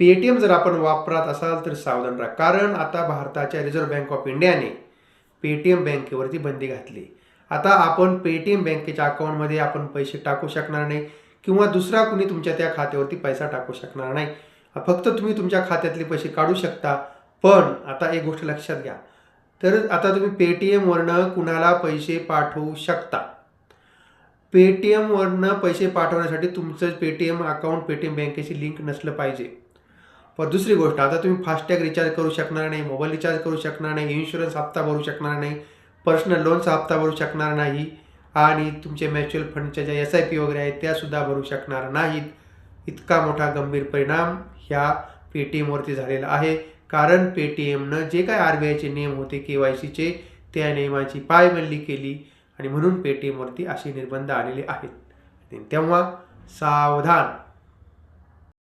Paytm जर आपण वापरत असाल तर सावधान राहा, कारण आता भारताच्या रिझर्व्ह बँक ऑफ इंडियाने पेटीएम बँकेवरती बंदी घातली. आता आपण पेटीएम बँकेच्या अकाउंटमध्ये आपण पैसे टाकू शकणार नाही किंवा दुसरा कुणी तुमच्या त्या खात्यावरती पैसा टाकू शकणार नाही. फक्त तुम्ही तुमच्या खात्यातले पैसे काढू शकता. पण आता एक गोष्ट लक्षात घ्या, तर आता तुम्ही पेटीएमवरनं कुणाला पैसे पाठवू शकता. पेटीएमवरनं पैसे पाठवण्यासाठी तुमचं पेटीएम अकाउंट पेटीएम बँकेशी लिंक नसलं पाहिजे. पण दुसरी गोष्ट, आता तुम्ही फास्टॅग रिचार्ज करू शकणार नाही, मोबाईल रिचार्ज करू शकणार नाही, इन्शुरन्स हप्ता भरू शकणार नाही, पर्सनल लोनचा हप्ता भरू शकणार नाही आणि तुमचे म्युच्युअल फंडच्या ज्या SIP वगैरे आहेत त्यासुद्धा भरू शकणार नाहीत. इतका मोठा गंभीर परिणाम ह्या पेटीएमवरती झालेला आहे. कारण पेटीएमनं जे काय RBIचे नियम होते KYCचे, त्या नियमांची पायमल्ली केली आणि म्हणून पेटीएमवरती असे निर्बंध आलेले आहेत. तेव्हा सावधान.